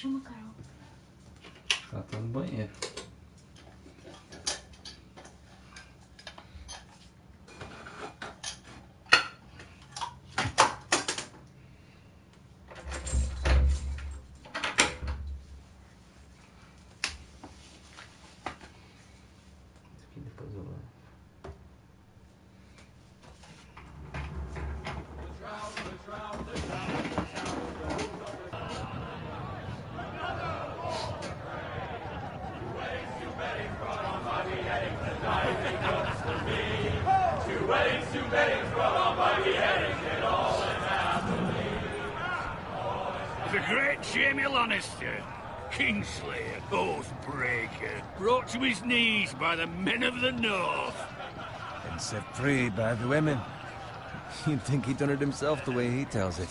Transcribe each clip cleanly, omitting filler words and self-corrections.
Chama, Carol. Ela tá no banheiro. Aqui depois eu levo. The great Jamie Lannister, Kingslayer, Oathbreaker, brought to his knees by the men of the North. And set free by the women. You'd think he done it himself the way he tells it.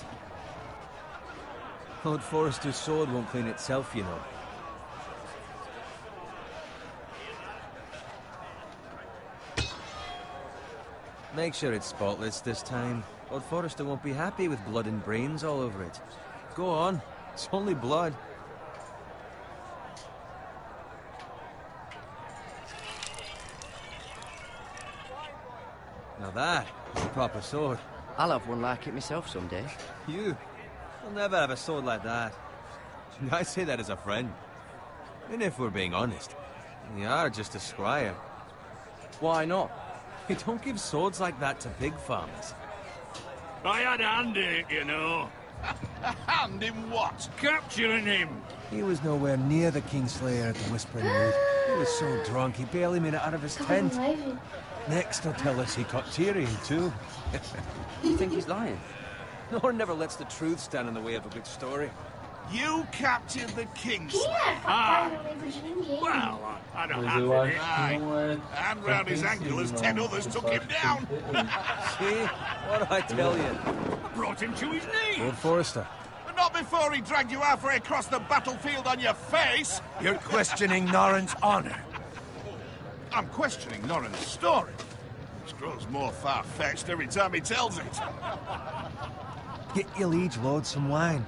Lord Forrester's sword won't clean itself, you know. Make sure it's spotless this time. Lord Forrester won't be happy with blood and brains all over it. Go on. It's only blood. Now that is a proper sword. I'll have one like it myself someday. You? You'll never have a sword like that. I say that as a friend. And if we're being honest, you are just a squire. Why not? You don't give swords like that to pig farmers. I had a hand in it, you know. A hand in what? Capturing him. He was nowhere near the Kingslayer at the Whispering Wood. He was so drunk he barely made it out of his tent. Next he'll tell us he caught Tyrion too. You think he's lying? Nor never lets the truth stand in the way of a good story. You captured the Kingslayer. Well, I don't Mas have eu it. acho que não é. And round his ankle as 10 others took him down. See? What did I tell you? Brought him to his knees. Lord Forrester. But not before he dragged you halfway across the battlefield on your face. You're questioning Norrin's honor. I'm questioning Norrin's story, which grows more far-fetched every time he tells it. Get your liege lord some wine.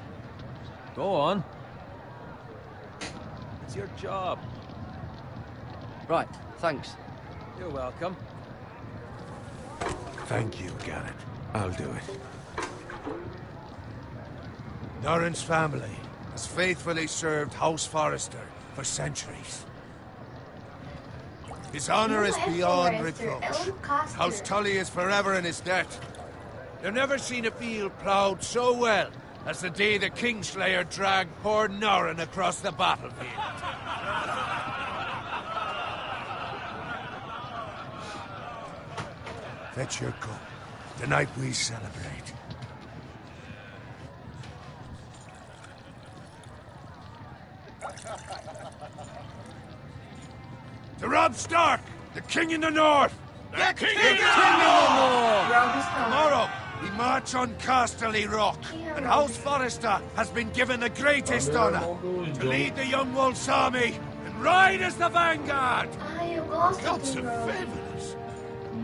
Go on. It's your job. Right, thanks. You're welcome. Thank you, Garrett. I'll do it. Norrin's family has faithfully served House Forrester for centuries. His honor is beyond reproach. House Tully is forever in his debt. They've never seen a field ploughed so well as the day the Kingslayer dragged poor Norrin across the battlefield. Fetch your cup. Tonight we celebrate. To Robb Stark, the King in the North! The King in the North! Tomorrow, we march on Casterly Rock, and House Forrester has been given the greatest honor to lead the Young Wolf's army and ride as the vanguard! Ai, eu gosto Gods do have Lorde. favored us.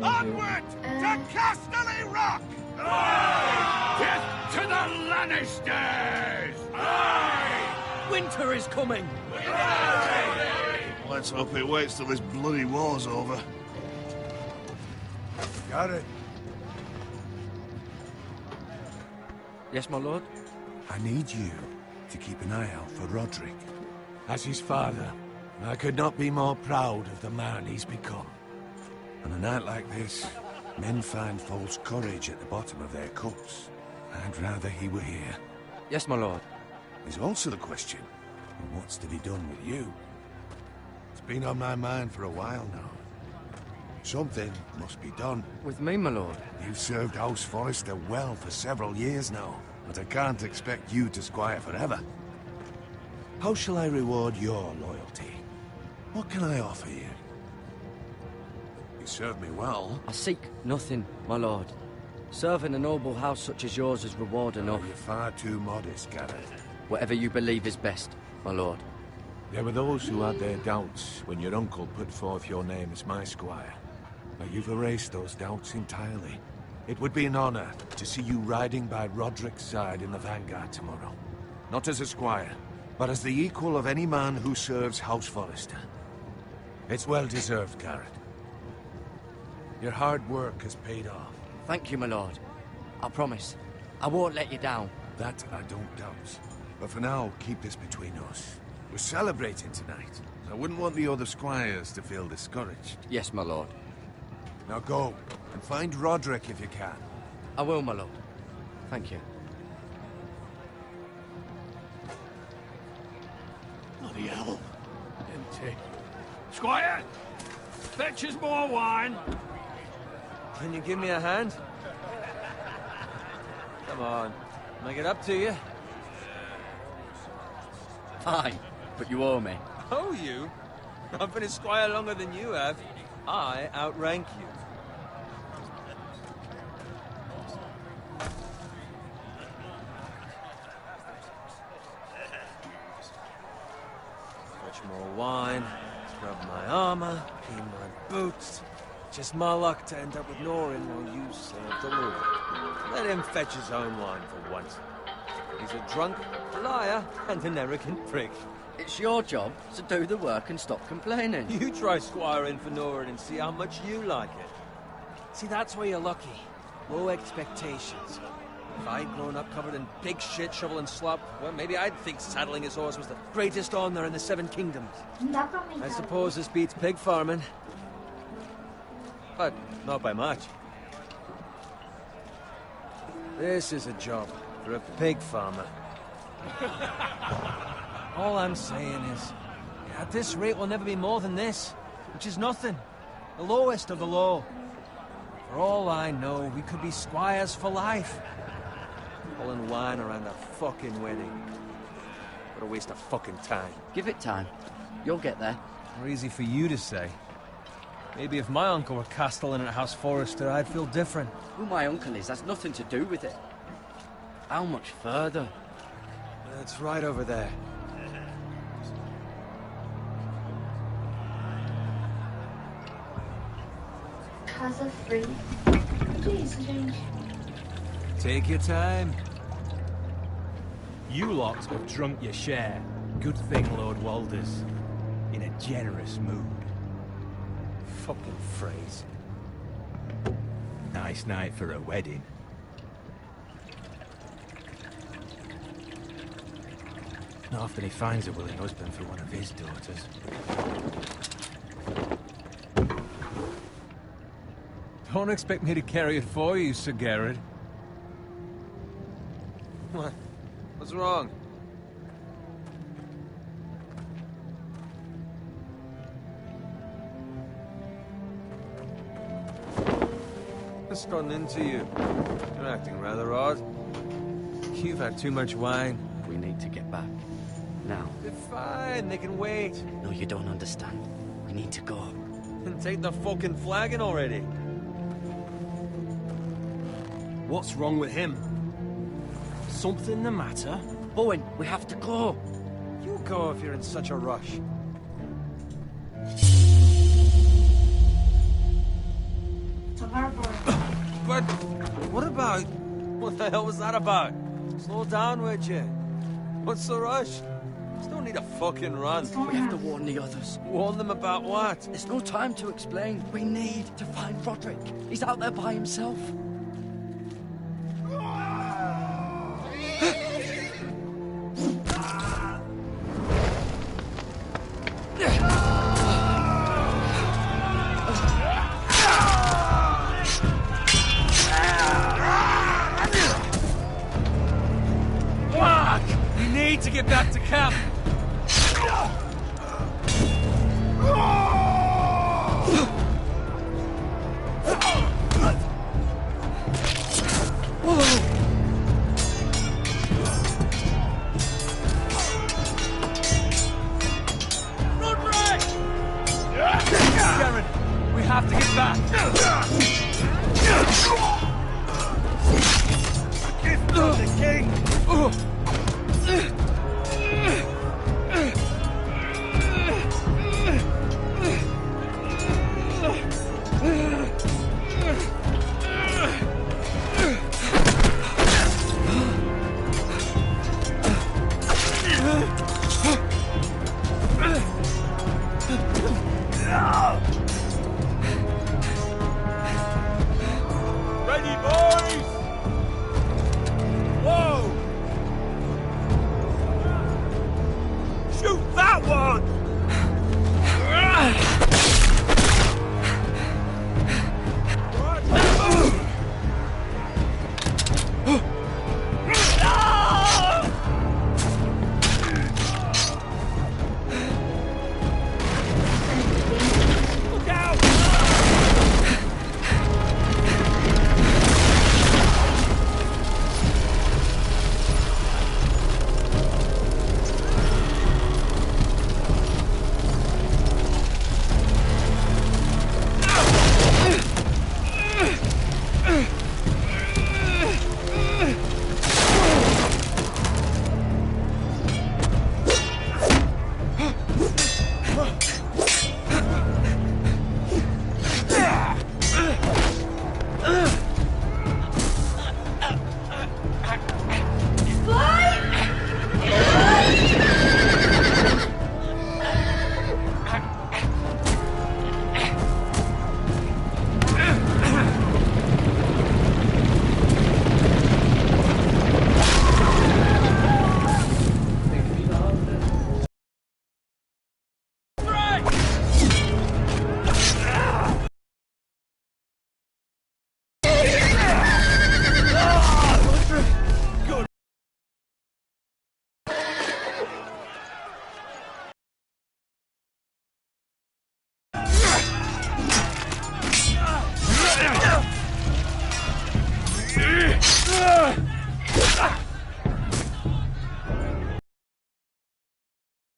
Onward to Casterly Rock! Death to the Lannisters! Aye! Winter is coming! Let's hope it waits till this bloody war's over. Got it. Yes, my lord? I need you to keep an eye out for Roderick. As his father, I could not be more proud of the man he's become. On a night like this, men find false courage at the bottom of their cups. I'd rather he were here. Yes, my lord. There's also the question of what's to be done with you. It's been on my mind for a while now. Something must be done. With me, my lord? You've served House Forrester well for several years now, but I can't expect you to squire forever. How shall I reward your loyalty? What can I offer you? You served me well. I seek nothing, my lord. Serving a noble house such as yours is reward enough. You're far too modest, Garrett. Whatever you believe is best, my lord. There were those who had their doubts when your uncle put forth your name as my squire. But you've erased those doubts entirely. It would be an honor to see you riding by Roderick's side in the vanguard tomorrow. Not as a squire, but as the equal of any man who serves House Forrester. It's well deserved, Garrett. Your hard work has paid off. Thank you, my lord. I promise. I won't let you down. That I don't doubt. But for now, keep this between us. We're celebrating tonight. I wouldn't want the other squires to feel discouraged. Yes, my lord. Now go, and find Roderick if you can. I will, my lord. Thank you. Bloody hell. Empty. Squire! Fetch us more wine. Can you give me a hand? Come on. Make it up to you. Fine, but you owe me. Oh, you? I've been a squire longer than you have. I outrank you. Fetch more wine, scrub my armor, clean my boots. Just my luck to end up with Norin while you serve the Lord. Let him fetch his own wine for once. He's a drunk, a liar, and an arrogant prick. It's your job to do the work and stop complaining. You try squiring for Norin and see how much you like it. See, that's where you're lucky. Low expectations. If I'd grown up covered in pig shit, shovel and slop, well, maybe I'd think saddling his horse was the greatest honor in the Seven Kingdoms. I suppose this beats pig farming. But not by much. This is a job for a pig farmer. All I'm saying is, at this rate we'll never be more than this, which is nothing. The lowest of the low. For all I know, we could be squires for life. Pulling wine around a fucking wedding. What a waste of fucking time. Give it time. You'll get there. More easy for you to say. Maybe if my uncle were castellan at House Forrester, I'd feel different. Who my uncle is has nothing to do with it. How much further? It's right over there. Casa Frey. Que isso, gente? Take your time. You lot have drunk your share. Good thing Lord Walder's in a generous mood. Fucking phrase. Nice night for a wedding. Not often he finds a willing husband for one of his daughters. Don't expect me to carry it for you, Sir Garrett. What? What's wrong? What's gotten into you? You're acting rather odd. You've had too much wine. We need to get back. Now. They're fine, they can wait. No, you don't understand. We need to go. Then take the fucking flagon already. What's wrong with him? Something the matter? Owen, we have to go. You go if you're in such a rush. But what about... What the hell was that about? Slow down, would you? What's the rush? There's no need to fucking run. We have to warn the others. Warn them about what? There's no time to explain. We need to find Roderick. He's out there by himself. To get back to camp. Roderick! Garrett, we have to get back. Give the king.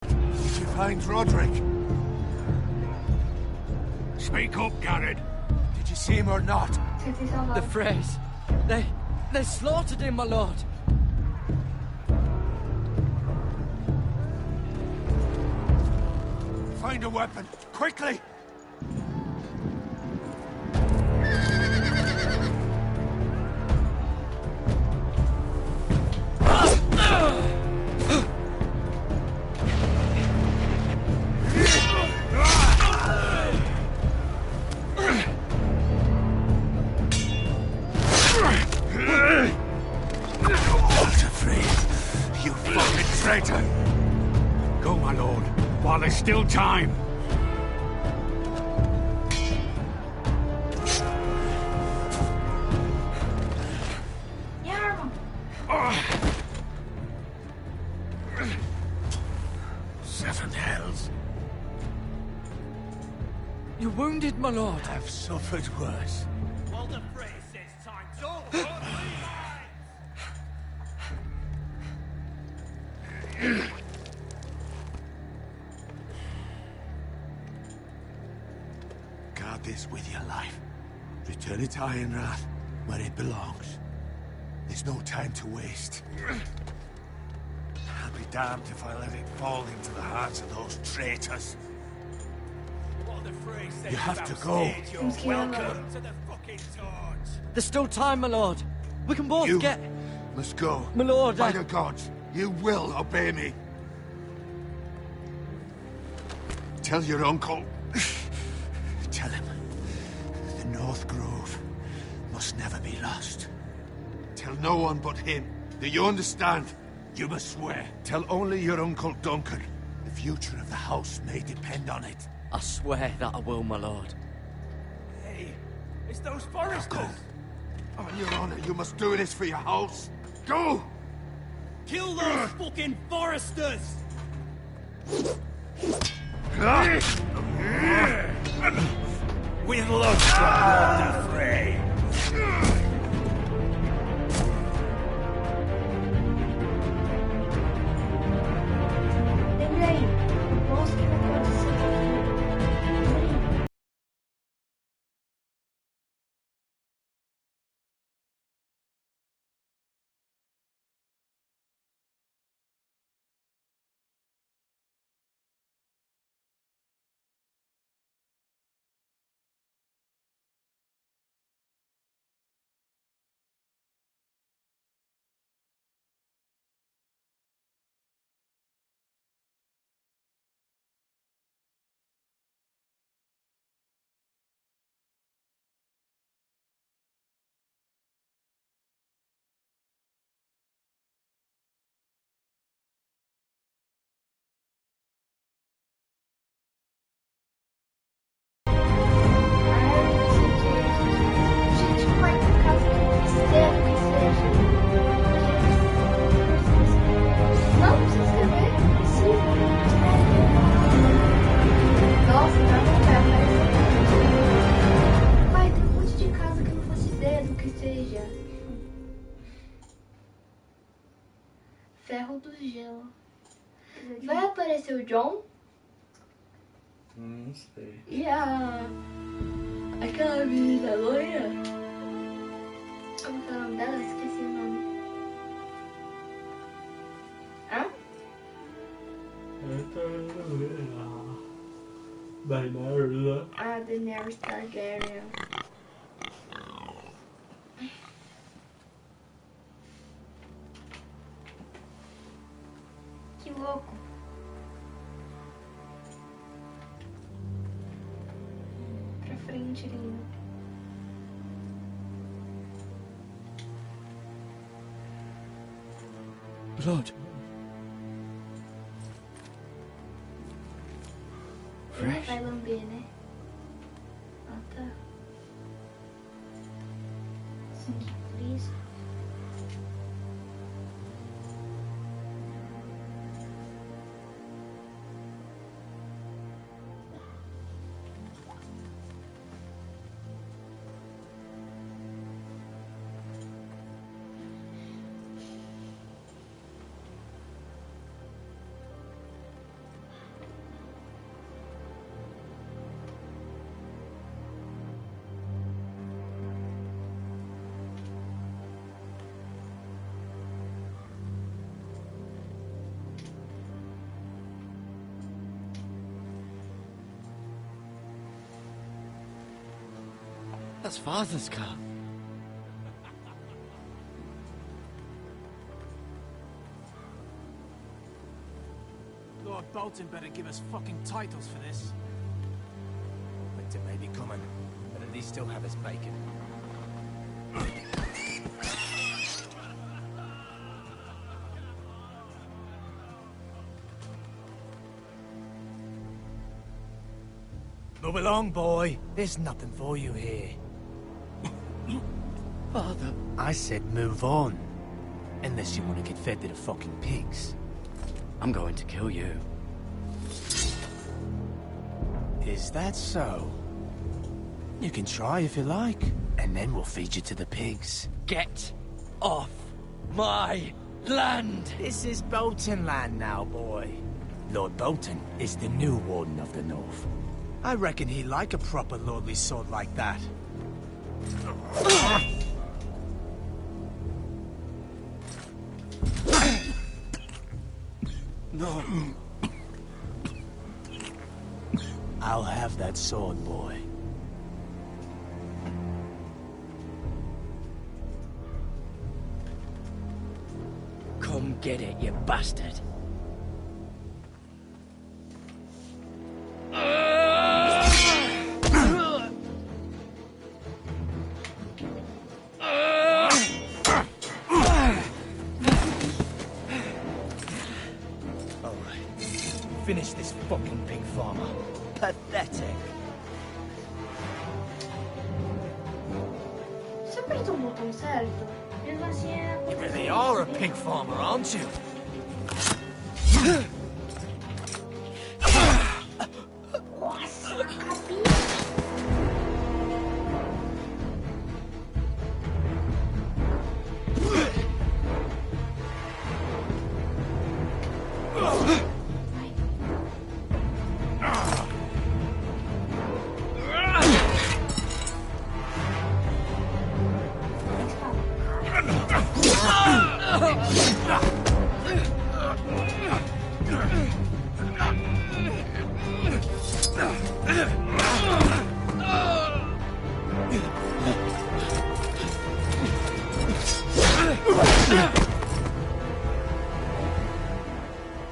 Did you find Roderick? Speak up, Garrett. Did you see him or not? Você tem salvado. The Freys. They slaughtered him, my lord. Find a weapon, quickly! Go, my lord, while there's still time. Yeah. Seven hells. You're wounded, my lord. I've suffered worse. Well, the Frey says time's over. Guard this with your life. Return it to IronRath, where it belongs. There's no time to waste. I'll be damned if I let it fall into the hearts of those traitors. What the Frey says You have about to go. stage, you're Who's killing welcome to the fucking torch. There's still time, my lord. We can both You get... must go. My lord, By the gods, you will obey me. Tell your uncle. Tell him. The North Grove must never be lost. Tell no one but him. Do you understand? You must swear. Tell only your Uncle Duncan. The future of the house may depend on it. I swear that I will, my lord. Hey, it's those Forresters. On your honor, you must do this for your house. Go! Kill those fucking Forresters! With love from Lord Frey. Lembra aí. Mostra o que aconteceu aqui. Gente, não vai pra casa que externo que seja. Não precisa escrever, não precisa. Nossa, tá bom, vai aparecer. Vai, tem um monte de casa que eu não faço ideia do que seja. Ferro do Gelo. Vai aparecer o John? Não sei. E aquela menina loira? Como que é o nome dela? Esqueci o nome. Hã? Daenerys Targaryen. Que louco. Pra frente, lindo. Lord. Ele vai lamber, né? Ah, tá. Sim, que brisa. That's Father's car. Lord Bolton better give us fucking titles for this. Winter may be coming, but at least still have his bacon. Move along, boy. There's nothing for you here. Father. I said move on. Unless you want to get fed to the fucking pigs. I'm going to kill you. Is that so? You can try if you like, and then we'll feed you to the pigs. Get off my land! This is Bolton land now, boy. Lord Bolton is the new Warden of the North. I reckon he'd like a proper lordly sword like that. No. I'll have that sword, boy. Come get it, you bastard. Finish this fucking pig farmer. Pathetic. Você apertou o botão certo? Mesmo assim é... You really are a pig farmer, aren't you? Nossa, capi!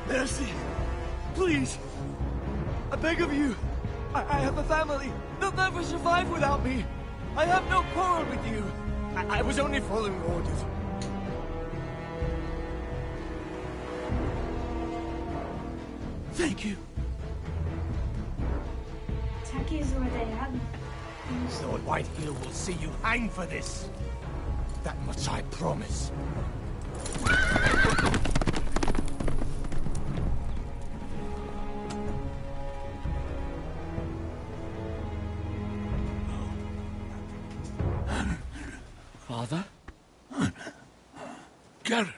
Mercy! Please! I beg of you! I have a family! They'll never survive without me! I have no quarrel with you! I was only following orders. Thank you. Será que isso vai dar errado? Lord Whitehill will see you hang for this. That much I promise. Father? Garrett,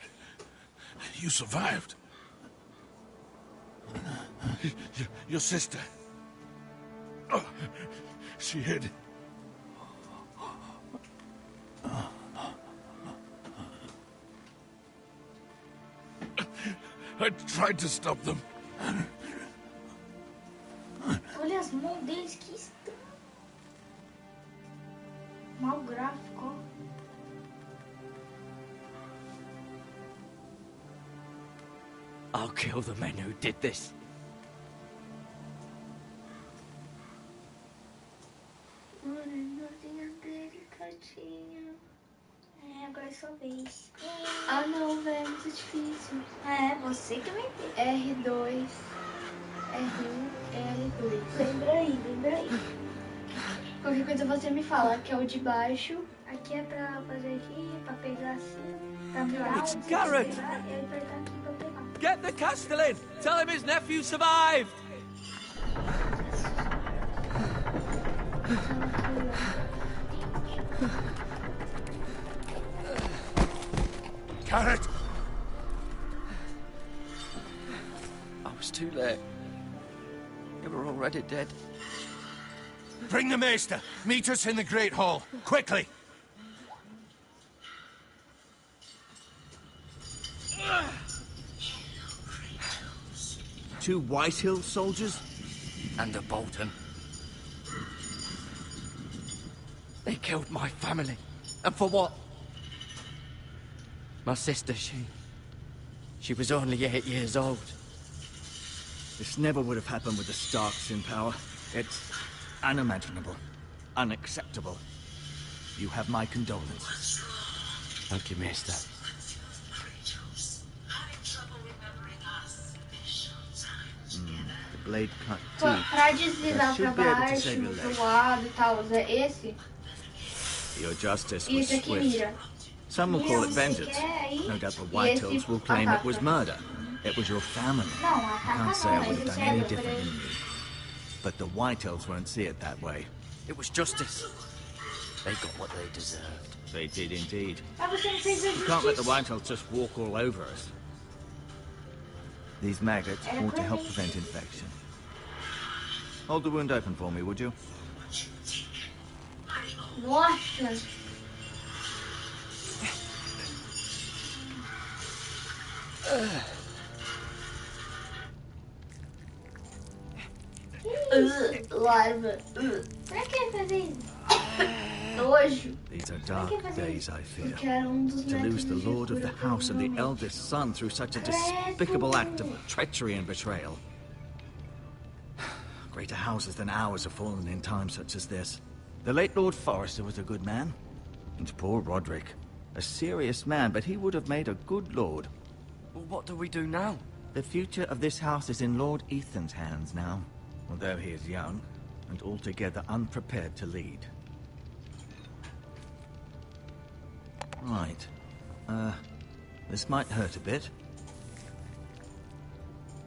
you survived. Your sister. Oh, she hid. I tried to stop them. Olha as mãos deles, que estranho. Mal gráfico, ó. I'll kill the men who did this. É, agora é sua vez. Ah não, velho, é muito difícil. É, você que vai ter. R2, R1, R2. Lembra aí. Qualquer coisa você me fala, que é o de baixo. Aqui é pra fazer aqui, pra pegar assim, pra virar. It's Garrett! E apertar aqui pra pegar. Get the Castellan! Tell him his nephew survived! Garrett! I was too late. You were already dead. Bring the maester. Meet us in the Great Hall. Quickly! Two Whitehill soldiers? And a Bolton. They killed my family. And for what? My sister, she was only 8 years old. This never would have happened with the Starks in power. It's unimaginable. Unacceptable. You have my condolences. Thank you, Maester. The blade cut Pra deep. deslizar pra baixo, pro lado e tal, é esse? Your justice E was esse aqui, swift. Mira. Some will call it vengeance. No doubt the Whitehills will claim it was murder. It was your family. Não, I can't say I would have done any different than you. But the Whitehills won't see it that way. It was justice. They got what they deserved. They did indeed. Mas você não fez a You can't let the justiça. Whitehills just walk all over us. These maggots ought to help prevent infection. Hold the wound open for me, would you? Nossa. Larva. Pra que fazer isso? Nojo. These are dark days, I fear. Porque era dos To lose the métodos de lord of the cura, house and the provavelmente. eldest son through such a despicable act of treachery and betrayal. Greater houses than ours have fallen in times such as this. The late Lord Forrester was a good man. And poor Roderick. A serious man, but he would have made a good lord. Well, what do we do now? The future of this house is in Lord Ethan's hands now. Although he is young, and altogether unprepared to lead. Right. This might hurt a bit.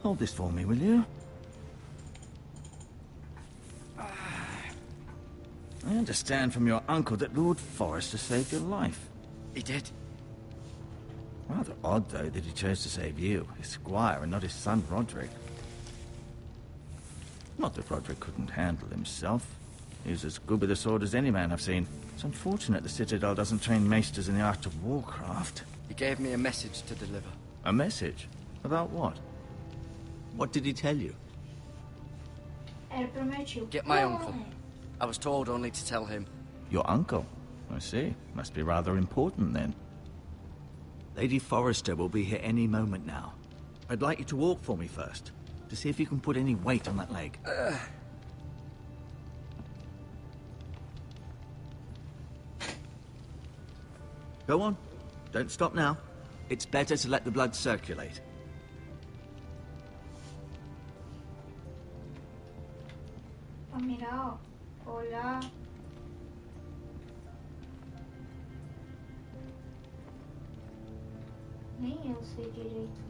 Hold this for me, will you? I understand from your uncle that Lord Forrester saved your life. He did. Rather odd, though, that he chose to save you, his squire, and not his son Roderick. Not that Roderick couldn't handle himself. He was as good with a sword as any man I've seen. It's unfortunate the Citadel doesn't train maesters in the art of warcraft. He gave me a message to deliver. A message? About what? What did he tell you? Era pro meu tio. Get my uncle. I was told only to tell him. Your uncle? I see. Must be rather important, then. Lady Forrester will be here any moment now. I'd like you to walk for me first, to see if you can put any weight on that leg. Go on. Don't stop now. It's better to let the blood circulate. Pra mirar, ó. Olhar. Nem eu sei direito.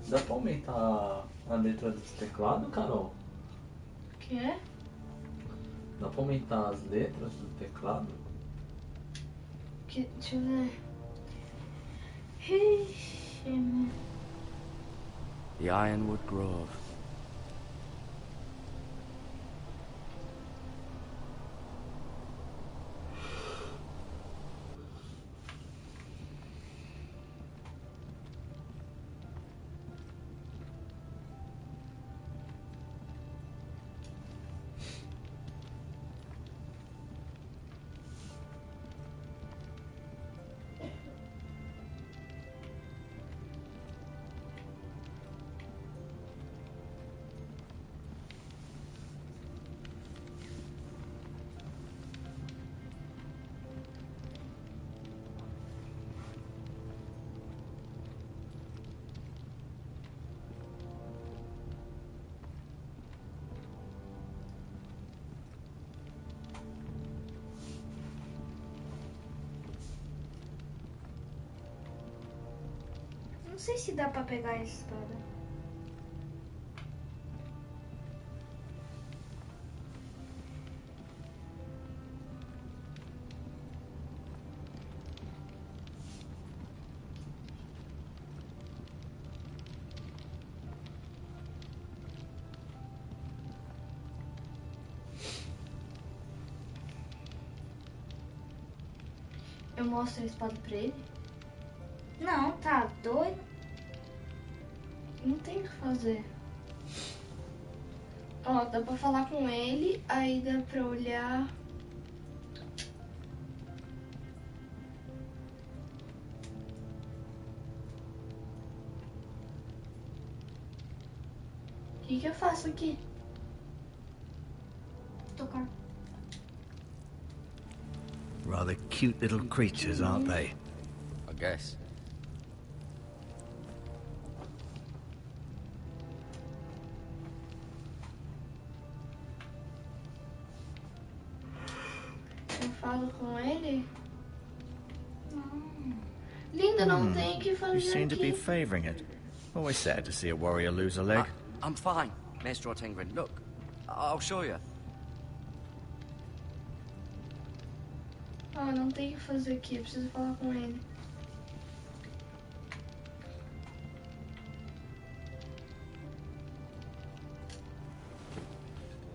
Dá pra aumentar a letra do teclado, Carol? O quê? Dá pra aumentar as letras do teclado? Deixa eu ver. Ixi, mano. The Ironwood Grove. Não sei se dá pra pegar a espada. Eu mostro a espada pra ele? Não, tá doido? Não tem o que fazer. Ó, dá pra falar com ele, aí dá pra olhar. O que eu faço aqui? Tocar. Rather cute little creatures, aren't they? I guess. Eu falo com ele? Não. Linda, não tem o que fazer You seem to be aqui. favoring it. Always sad to see a warrior lose a leg. I'm fine, Maester Ortengrin. Look, I'll show you. Ah, não tem o que fazer aqui, eu preciso falar com ele.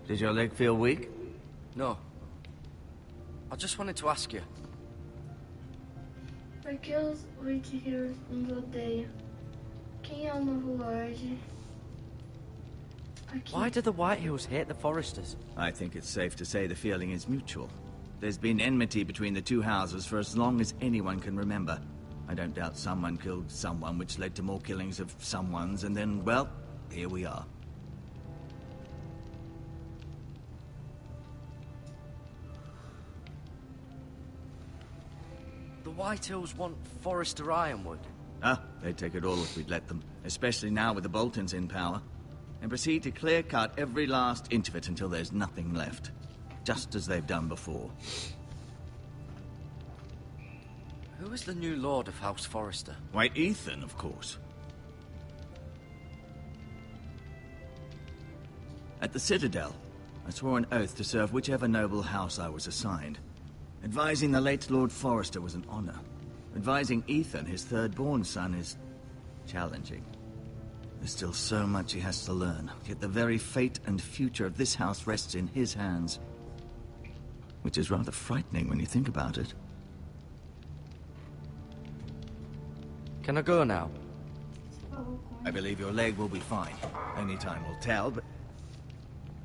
Did your leg feel weak? No. I just wanted to ask you. Por que os White Heroes nos odeiam? Quem é o novo Lorde? Aqui. Why do the White Hills hate the Forresters? I think it's safe to say the feeling is mutual. There's been enmity between the two houses for as long as anyone can remember. I don't doubt someone killed someone, which led to more killings of someones, and then, well, here we are. The White Hills want Forrester Ironwood. Ah, they'd take it all if we'd let them, especially now with the Boltons in power, and proceed to clear-cut every last inch of it until there's nothing left, just as they've done before. Who is the new Lord of House Forrester? Why, Ethan, of course. At the Citadel, I swore an oath to serve whichever noble house I was assigned. Advising the late Lord Forrester was an honor. Advising Ethan, his third-born son, is challenging. There's still so much he has to learn, yet the very fate and future of this house rests in his hands. Which is rather frightening when you think about it. Can I go now? I believe your leg will be fine. Only time will tell, but...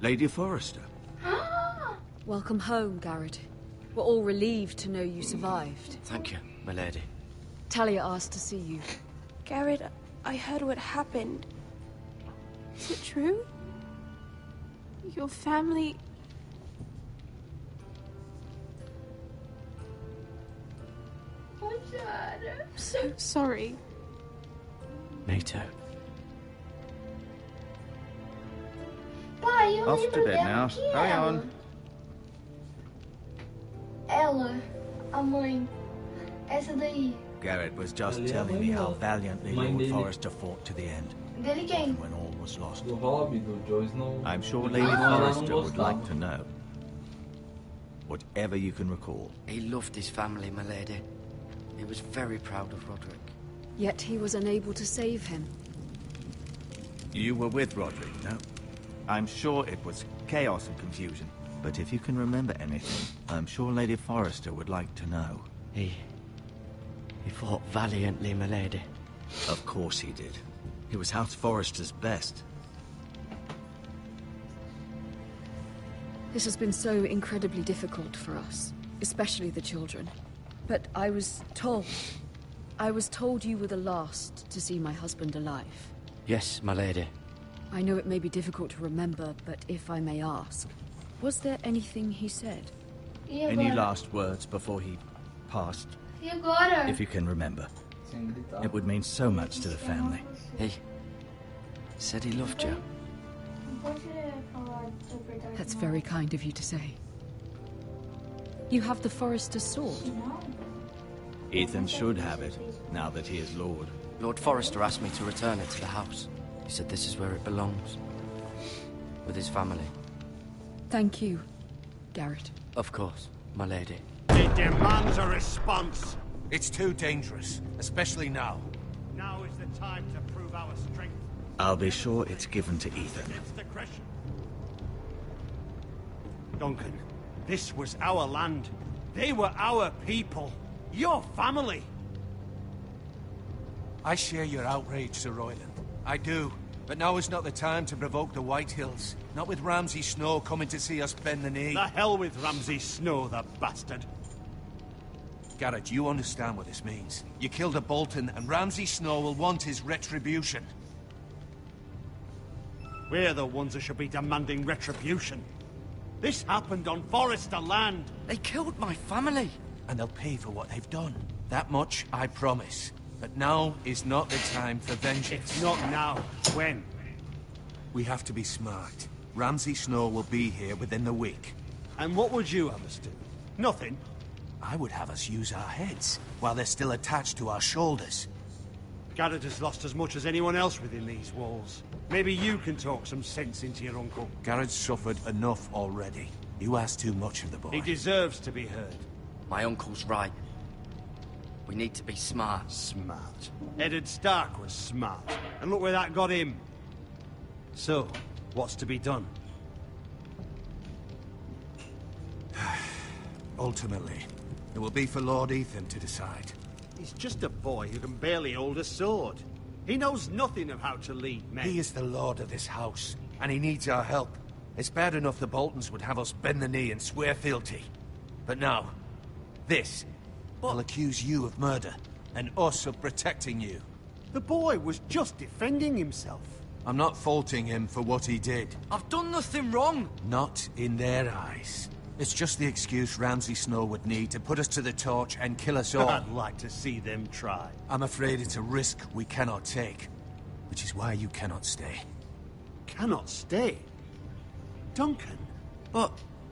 Lady Forrester. Welcome home, Garrett. We're all relieved to know you survived. Thank you, my lady. Talia asked to see you. Garrett, I heard what happened. Is it true? Your family... I'm so sorry. Me too. Pai, eu Off lembro to bed dela now. que Hurry ela. on. Ela, a mãe. Essa daí. Garrett was just Ali é a telling mãe me how dela. valiantly Mãe Lord dele. Forrester fought to the end. Dele quem? When all was lost. Do hobby, do Joe Snow. I'm sure do Lady Joe Snow ela não Forrester would like gostava. to know. Whatever you can recall. He loved his family, my lady. He was very proud of Roderick. Yet he was unable to save him. You were with Roderick, no? I'm sure it was chaos and confusion. But if you can remember anything, I'm sure Lady Forrester would like to know. He fought valiantly, my lady. Of course he did. He was House Forrester's best. This has been so incredibly difficult for us, especially the children. But I was told you were the last to see my husband alive. Yes, my lady. I know it may be difficult to remember, but if I may ask, was there anything he said? E Any agora? last words before he passed? E agora? If you can remember. Sem gritar. It would mean so much to the family. He said he loved you. Não pode falar de verdade. That's very kind of you to say. You have the Forrester's sword. Ethan should have it, now that he is Lord. Lord Forrester asked me to return it to the house. He said this is where it belongs. With his family. Thank you, Garrett. Of course, my lady. It demands a response. It's too dangerous, especially now. Now is the time to prove our strength. I'll be sure it's given to Ethan. Against aggression. Duncan, this was our land. They were our people. Your family. I share your outrage, Sir Royland. I do. But now is not the time to provoke the White Hills. Not with Ramsay Snow coming to see us bend the knee. The hell with Ramsay Snow, the bastard. Garrett, you understand what this means. You killed a Bolton, and Ramsay Snow will want his retribution. We're the ones that should be demanding retribution. This happened on Forrester land. They killed my family. And they'll pay for what they've done. That much, I promise. But now is not the time for vengeance. It's not now. When? We have to be smart. Ramsay Snow will be here within the week. And what would you have us do? Nothing? I would have us use our heads, while they're still attached to our shoulders. Garrett has lost as much as anyone else within these walls. Maybe you can talk some sense into your uncle. Garrett's suffered enough already. You ask too much of the boy. He deserves to be heard. My uncle's right. We need to be smart. Smart. Eddard Stark was smart. And look where that got him. So, what's to be done? Ultimately, it will be for Lord Ethan to decide. He's just a boy who can barely hold a sword. He knows nothing of how to lead men. He is the lord of this house, and he needs our help. It's bad enough the Boltons would have us bend the knee and swear fealty. But now, this will accuse you of murder, and us of protecting you. The boy was just defending himself. I'm not faulting him for what he did. I've done nothing wrong. Not in their eyes. It's just the excuse Ramsay Snow would need to put us to the torch and kill us all. I'd like to see them try. I'm afraid it's a risk we cannot take, which is why you cannot stay. Cannot stay? Duncan? But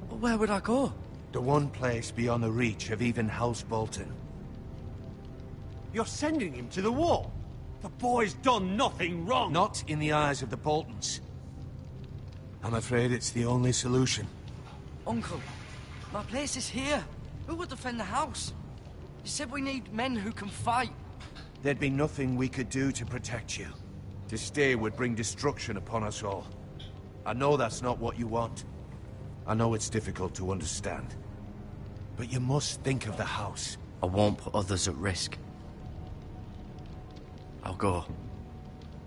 where would I go? The one place beyond the reach of even House Bolton. You're sending him to the wall? The boy's done nothing wrong! Not in the eyes of the Boltons. I'm afraid it's the only solution. Uncle, my place is here. Who would defend the house? You said we need men who can fight. There'd be nothing we could do to protect you. To stay would bring destruction upon us all. I know that's not what you want. I know it's difficult to understand. But you must think of the house. I won't put others at risk. I'll go.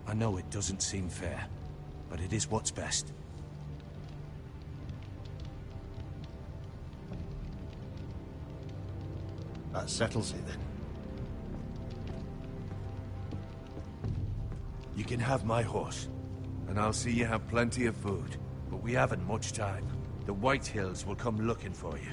I know it doesn't seem fair, but it is what's best. That settles it, then. You can have my horse, and I'll see you have plenty of food. But we haven't much time. The White Hills will come looking for you.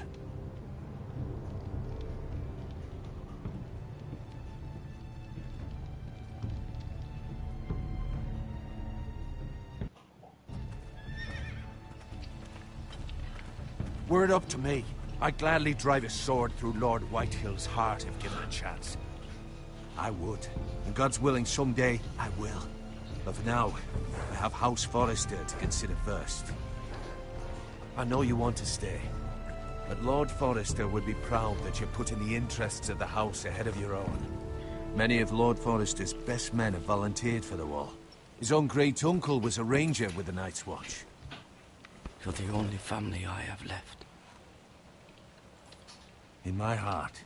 Were it up to me, I'd gladly drive a sword through Lord Whitehill's heart if given a chance. I would. And God's willing, someday I will. But for now, I have House Forrester to consider first. I know you want to stay, but Lord Forrester would be proud that you're putting the interests of the house ahead of your own. Many of Lord Forrester's best men have volunteered for the war. His own great-uncle was a ranger with the Night's Watch. You're the only family I have left. In my heart,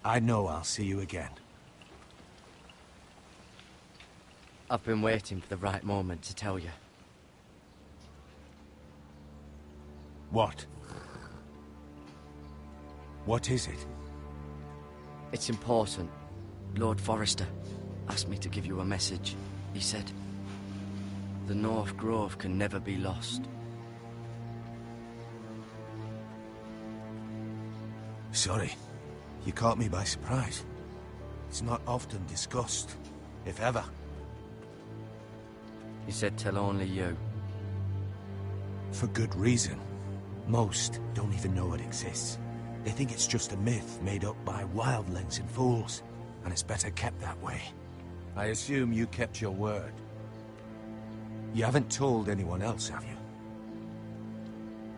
I know I'll see you again. I've been waiting for the right moment to tell you. What? What is it? It's important. Lord Forrester asked me to give you a message. He said, the North Grove can never be lost. Sorry. You caught me by surprise. It's not often discussed, if ever. He said tell only you. For good reason. Most don't even know it exists. They think it's just a myth made up by wildlings and fools, and it's better kept that way. I assume you kept your word. You haven't told anyone else, have you?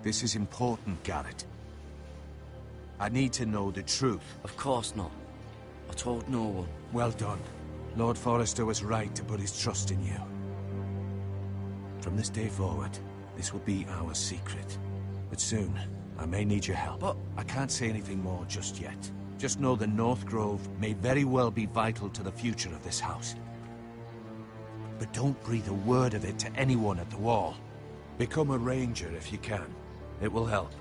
This is important, Garrett. I need to know the truth. Of course not. I told no one. Well done. Lord Forrester was right to put his trust in you. From this day forward, this will be our secret. But soon, I may need your help. But I can't say anything more just yet. Just know the North Grove may very well be vital to the future of this house. but don't breathe a word of it to anyone at the wall. Become a ranger if you can. It will help.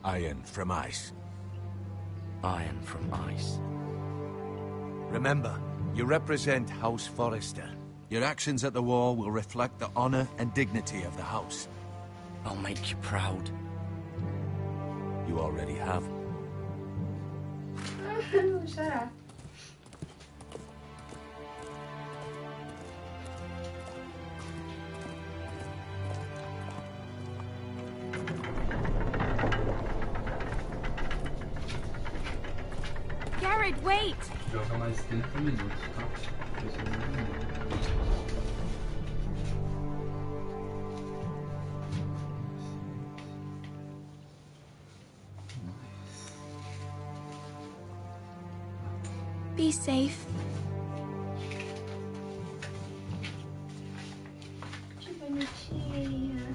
Iron from ice. Iron from ice. Remember, you represent House Forrester. Your actions at the wall will reflect the honor and dignity of the house. I'll make you proud. You already have. Vou chorar. Garrett, wait! Joga mais 30 minutos, tá? Be safe. Que bonitinha.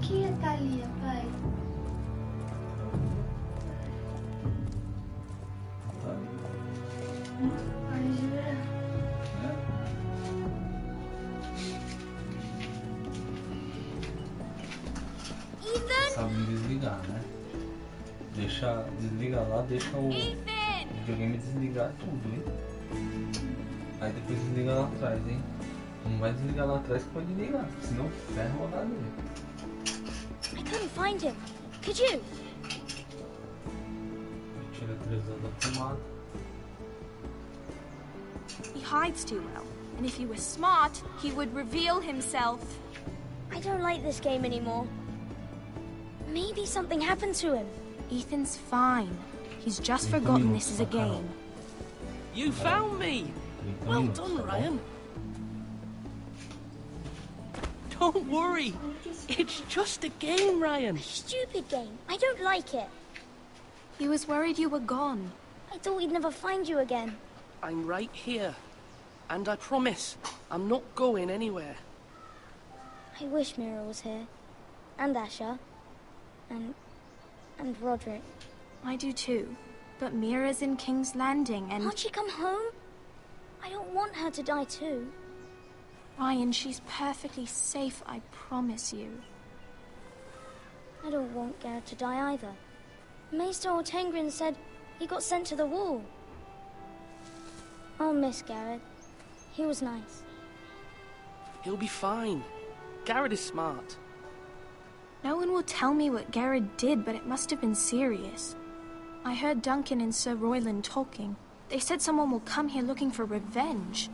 Quem é Thalia, pai? Ai, jura? Sabe desligar, né? Desliga lá, deixa o videogame desligar tudo, hein? Aí depois desliga lá atrás, hein? Não vai desligar lá atrás que pode ligar, senão ferra o rodar dele. I couldn't find him. Could you? Tira a televisão da tomada. He hides too well. And if he was smart, he would reveal himself. I don't like this game anymore. Maybe something happened to him. Ethan's fine. He's just forgotten this is a game. You found me! Well done, Ryan. Don't worry. It's just a game, Ryan. A stupid game. I don't like it. He was worried you were gone. I thought we'd never find you again. I'm right here. And I promise, I'm not going anywhere. I wish Mira was here. And Asher. And Roderick. I do too. But Mira's in King's Landing and... Can't she come home? I don't want her to die too. Ryan, she's perfectly safe, I promise you. I don't want Garrett to die either. Maester Ortengrin said he got sent to the wall. I'll miss Garrett. He was nice. He'll be fine. Garrett is smart. No one will tell me what Garrett did, but it must have been serious. I heard Duncan and Sir Royland talking. They said someone will come here looking for revenge.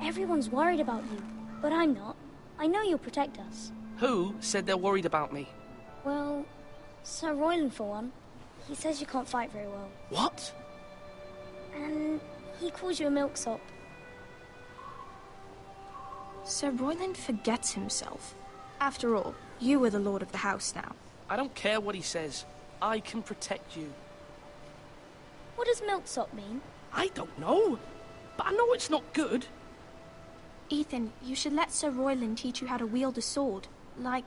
Everyone's worried about you, but I'm not. I know you'll protect us. Who said they're worried about me? Well, Sir Royland for one. He says you can't fight very well. What? And he calls you a milksop. Sir Royland forgets himself. After all, you are the lord of the house now. I don't care what he says. I can protect you. What does milksop mean? I don't know. But I know it's not good. Ethan, you should let Sir Royland teach you how to wield a sword. Like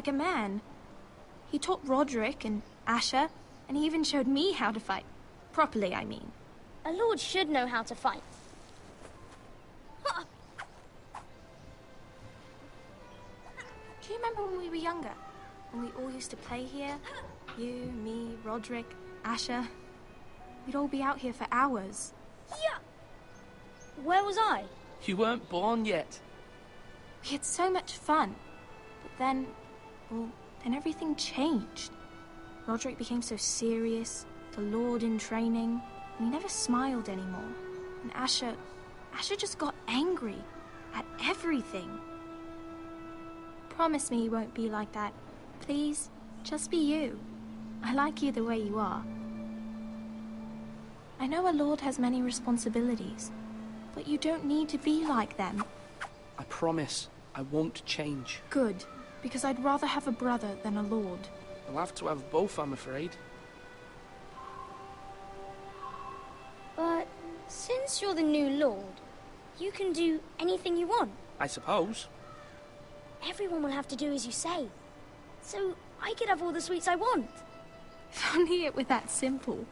a man. He taught Roderick and Asher, and he even showed me how to fight. Properly, I mean. A lord should know how to fight. Do you remember when we were younger? When we all used to play here? You, me, Roderick, Asher. We'd all be out here for hours. Yeah. Where was I? You weren't born yet. We had so much fun. But then, well, then everything changed. Roderick became so serious, the Lord in training, and he never smiled anymore. And Asher just got angry at everything. Promise me you won't be like that. Please, just be you. I like you the way you are. I know a lord has many responsibilities, but you don't need to be like them. I promise I won't change. Good, because I'd rather have a brother than a lord. I'll have to have both, I'm afraid. But since you're the new lord, You can do anything you want. I suppose. Everyone will have to do as you say. So I could have all the sweets I want. If only it were that simple.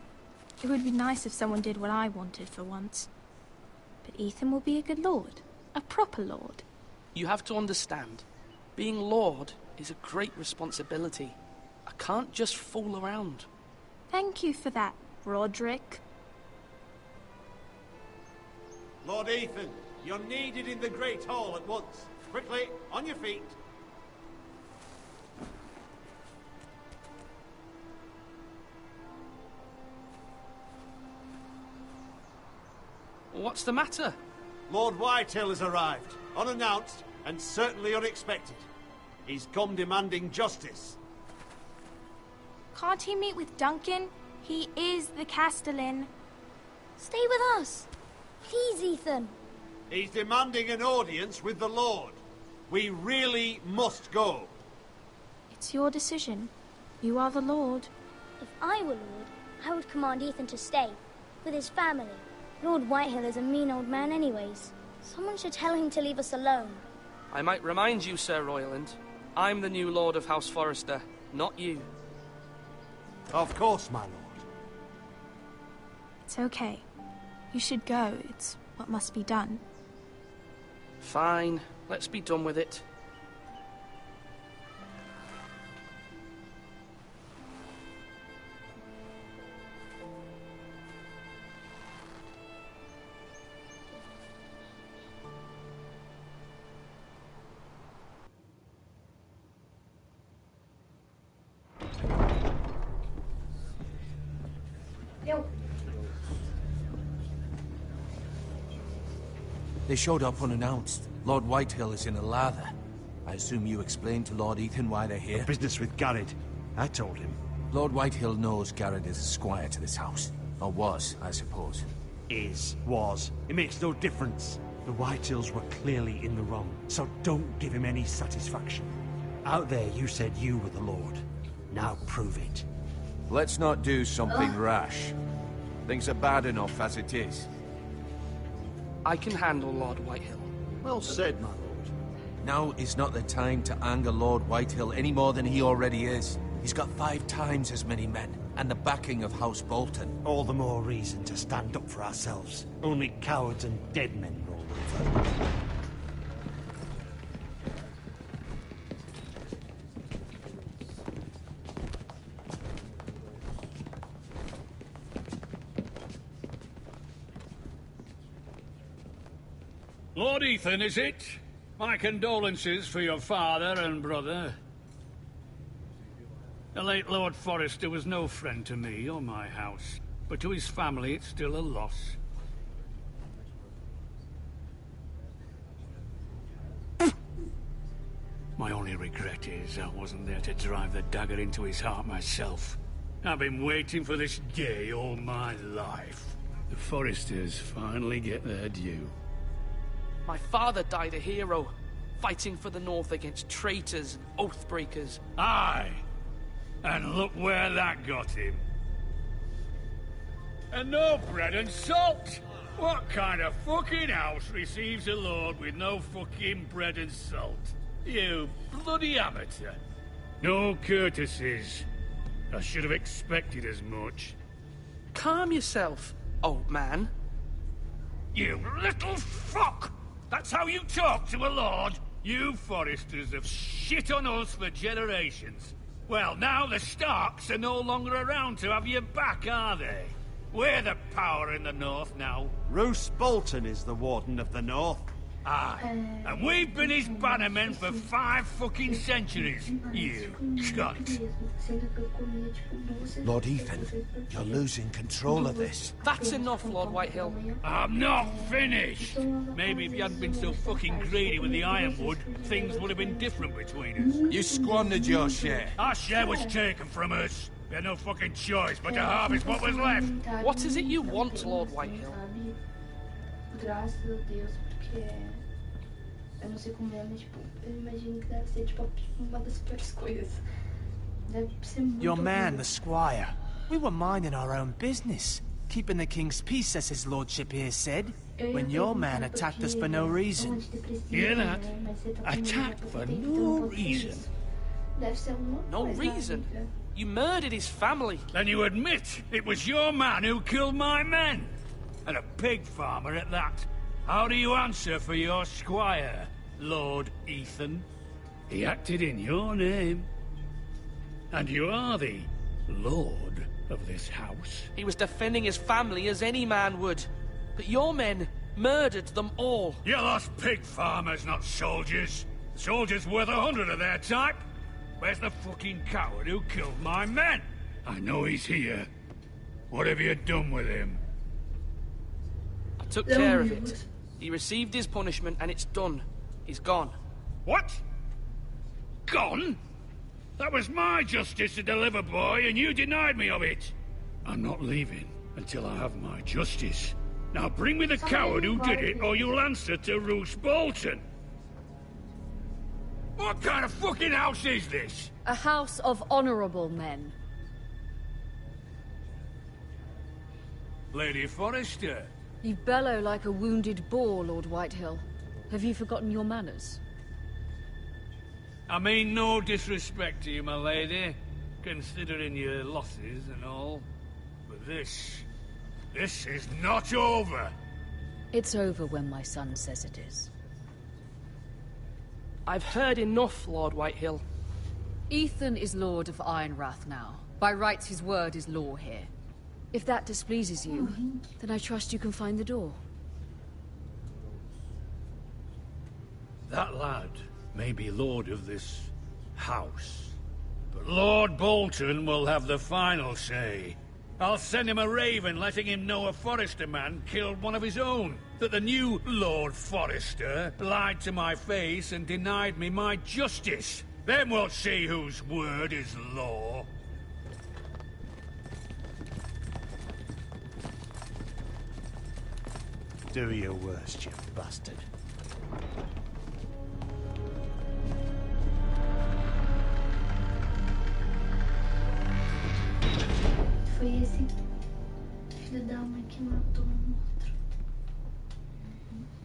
It would be nice if someone did what I wanted for once. But Ethan will be a good lord. A proper lord. You have to understand. Being Lord is a great responsibility. I can't just fool around. Thank you for that, Roderick. Lord Ethan, you're needed in the Great Hall at once. Quickly, on your feet. What's the matter? Lord Whitehill has arrived, unannounced and certainly unexpected. He's come demanding justice. Can't he meet with Duncan? He is the Castellan. Stay with us. Please, Ethan. He's demanding an audience with the Lord. We really must go. It's your decision. You are the Lord. If I were Lord, I would command Ethan to stay, with his family. Lord Whitehill is a mean old man anyways. Someone should tell him to leave us alone. I might remind you, Sir Royland, I'm the new Lord of House Forrester, not you. Of course, my lord. It's okay. You should go. It's what must be done. Fine. Let's be done with it. They showed up unannounced. Lord Whitehill is in a lather. I assume you explained to Lord Ethan why they're here? Business with Garrett. I told him. Lord Whitehill knows Garrett is a squire to this house. Or was, I suppose. Was. It makes no difference. The Whitehills were clearly in the wrong, so don't give him any satisfaction. Out there you said you were the Lord. Now prove it. Let's not do something rash. Things are bad enough as it is. I can handle Lord Whitehill. Well said, my lord. Now is not the time to anger Lord Whitehill any more than he already is. He's got 5 times as many men, and the backing of House Bolton. All the more reason to stand up for ourselves. Only cowards and dead men roll over. Lord Ethan, is it? My condolences for your father and brother. The late Lord Forrester was no friend to me or my house, but to his family it's still a loss. My only regret is I wasn't there to drive the dagger into his heart myself. I've been waiting for this day all my life. The Forresters finally get their due. My father died a hero, fighting for the North against traitors and oathbreakers. Aye! And look where that got him. And no bread and salt! What kind of fucking house receives a lord with no fucking bread and salt? You bloody amateur. No courtesies. I should have expected as much. Calm yourself, old man. You little fuck! That's how you talk to a lord? You Forresters have shit on us for generations. Well, now the Starks are no longer around to have your back, are they? We're the power in the North now. Roose Bolton is the Warden of the North. Aye. And we've been his bannermen for 5 fucking centuries. You cunt. Lord Ethan, you're losing control of this. That's enough, Lord Whitehill. I'm not finished. Maybe if you hadn't been so fucking greedy with the ironwood, things would have been different between us. You squandered your share. Our share was taken from us. We had no fucking choice but to harvest what was left. What is it you want, Lord Whitehill? Graças a Deus, porque eu não sei como é, mas tipo, eu imagino que deve ser tipo uma das piores coisas. Deve ser muito. Your man, the squire. We were minding our own business. Keeping the king's peace, as his lordship here said, when your man attacked us for no reason. Hear that? Attack for no reason. No reason? You murdered his family. Then you admit it was your man who killed my men. And a pig farmer at that. How do you answer for your squire, Lord Ethan? He acted in your name. And you are the lord of this house. He was defending his family as any man would. But your men murdered them all. You lost pig farmers, not soldiers. The soldiers worth 100 of their type. Where's the fucking coward who killed my men? I know he's here. What have you done with him? I took care of it. He received his punishment and it's done. He's gone. What? Gone? That was my justice to deliver, boy, and you denied me of it. I'm not leaving until I have my justice. Now bring me the coward who did it, or you'll answer to Roose Bolton. What kind of fucking house is this? A house of honorable men. Lady Forrester. You bellow like a wounded boar, Lord Whitehill. Have you forgotten your manners? I mean no disrespect to you, my lady, considering your losses and all. But this is not over. It's over when my son says it is. I've heard enough, Lord Whitehill. Ethan is Lord of IronRath now. By rights, his word is law here. If that displeases you, then I trust you can find the door. That lad may be lord of this house, but Lord Bolton will have the final say. I'll send him a raven letting him know a Forrester man killed one of his own. That the new Lord Forrester lied to my face and denied me my justice. Then we'll see whose word is law. Do your worst, you bastard. Foi esse filho da mãe que matou outro.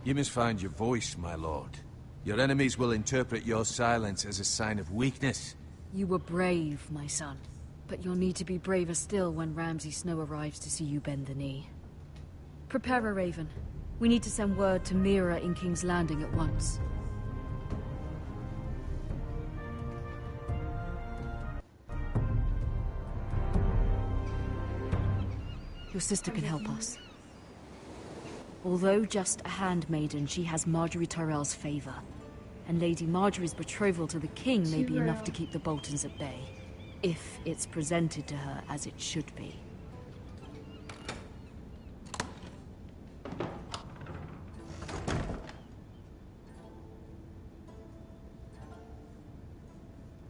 You must find your voice, my lord. Your enemies will interpret your silence as a sign of weakness. You were brave, my son. But you'll need to be braver still when Ramsay Snow arrives to see you bend the knee. Prepare a raven. We need to send word to Mira in King's Landing at once. Your sister can help us. Although just a handmaiden, she has Marjorie Tyrell's favor. And Lady Marjorie's betrothal to the king may be enough to keep the Boltons at bay. If it's presented to her as it should be.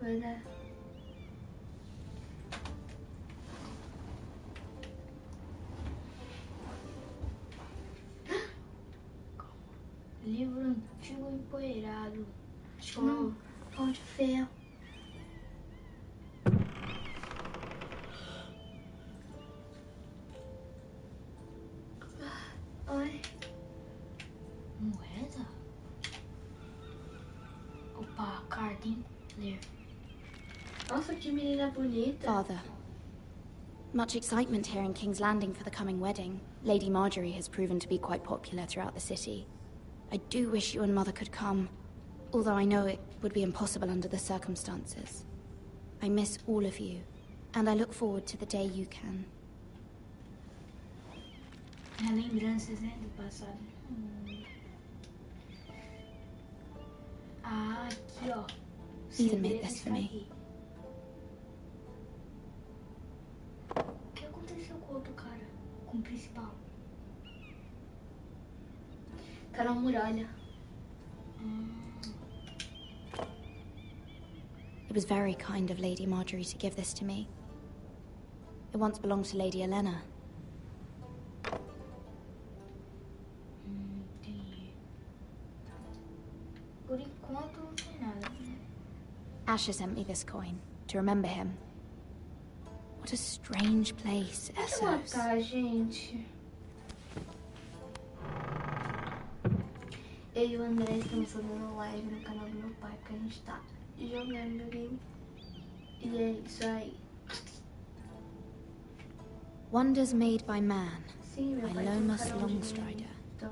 Vai dar. Livro antigo empoeirado. Acho que não. Pão de ferro. Oi. Moeda? Opa, carta, hein? Ler. Nossa, que menina bonita. Father, much excitement here in King's Landing for the coming wedding. Lady Marjorie has proven to be quite popular throughout the city. I do wish you and Mother could come, although I know it would be impossible under the circumstances. I miss all of you, and I look forward to the day you can. Lembranças, né, do passado. Ah, aqui, ó. Ethan made this for me. O que aconteceu com o outro cara? Com o principal? Tá na muralha. It was very kind of Lady Marjorie to give this to me. It once belonged to Lady Elena. Entendi. Por enquanto não tem nada, né? Asher sent me this coin to remember him. What a strange place, Deixa eu Essos. matar, gente. Eu e o André estamos fazendo live no canal do meu pai, porque a gente tá jogando videogame. E é isso aí. Wonders made by man. Sim, meu by pai Lomas tem um canal de Longstrider. game, então...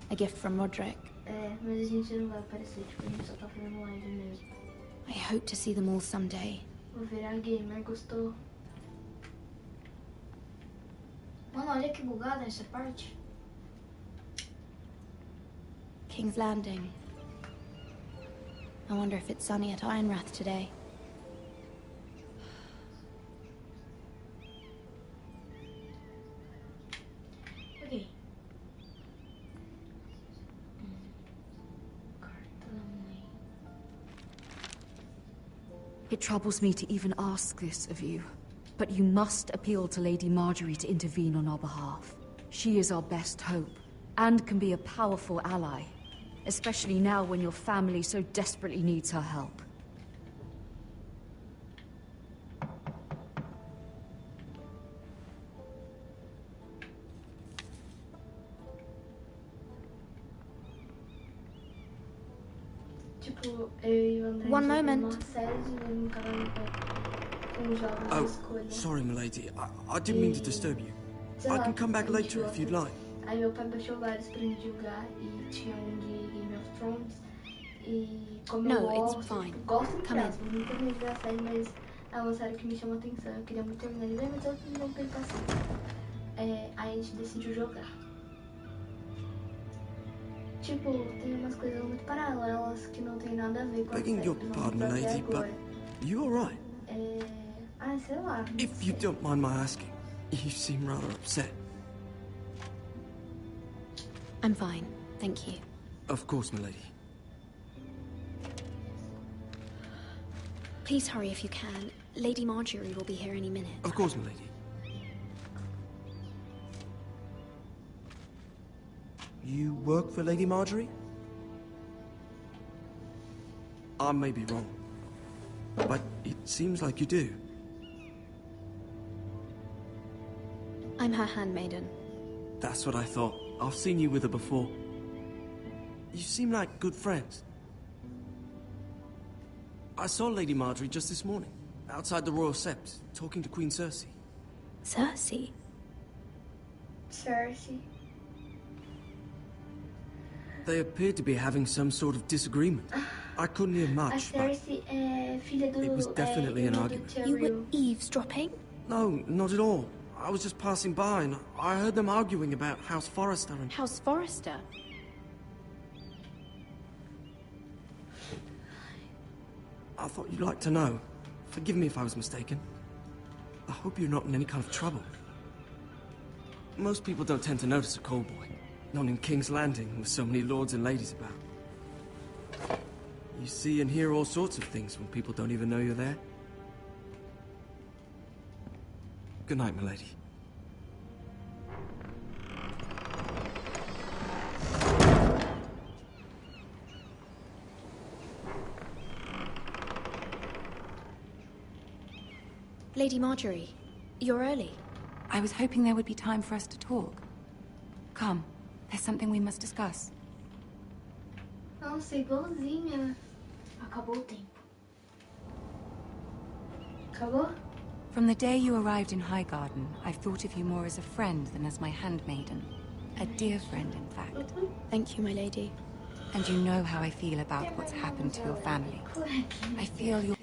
A gift from Roderick. É, mas a gente não vai aparecer, tipo, a gente só tá fazendo live mesmo. I hope to see them all someday. Vou virar gamer, gostou? Mano, olha que bugada essa parte. King's Landing. I wonder if it's sunny at IronRath today. Ok. It troubles me to even ask this of you, but you must appeal to Lady Marjorie to intervene on our behalf. She is our best hope, and can be a powerful ally, especially now when your family so desperately needs her help. Tipo, eu e o André One já moment. tem uma série de vezes no canal do pai com jogos de Oh, escolha. sorry, milady. I didn't mean to disturb you. Sei I lá, can come back a gente later if gosta you'd disso. like. Aí meu pai baixou vários pra gente jogar e tinha um de Game of Thrones. E como No, eu it's gosto, fine. gosto de Come in. graça, nunca vi da série, mas é uma série que me chamou atenção. Eu queria muito terminar de ver, mas eu não tenho paciência. Aí a gente decidiu jogar. Tipo, tem umas coisas muito paralelas que não tem nada a ver com a Begging série. your que vamos pardon, fazer milady, but agora. you alright? Sei lá. não If you sei. don't mind my asking, you seem rather upset. I'm fine, thank you. Of course, milady. Please hurry if you can. Lady Marjorie will be here any minute. Of course, milady. You work for Lady Marjorie? I may be wrong, but it seems like you do. I'm her handmaiden. That's what I thought. I've seen you with her before. You seem like good friends. I saw Lady Marjorie just this morning, outside the Royal Sept, talking to Queen Cersei. Cersei? Cersei. They appeared to be having some sort of disagreement. I couldn't hear A much, but Cersei é filha do... it was definitely an irmã do argument. You were Tyrion. eavesdropping? No, not at all. I was just passing by and I heard them arguing about House Forrester and... House Forrester? I thought you'd like to know. Forgive me if I was mistaken. I hope you're not in any kind of trouble. Most people don't tend to notice a callboy. Not in King's Landing with so many lords and ladies about. You see and hear all sorts of things when people don't even know you're there. Good night, milady. Lady Marjorie, you're early. I was hoping there would be time for us to talk. Come, there's something we must discuss. Nossa, igualzinha. Acabou o tempo. Acabou? From the day you arrived in Highgarden, I've thought of you more as a friend than as my handmaiden. A dear friend, in fact. Thank you, my lady. And you know how I feel about what's happened to your family. I feel you're...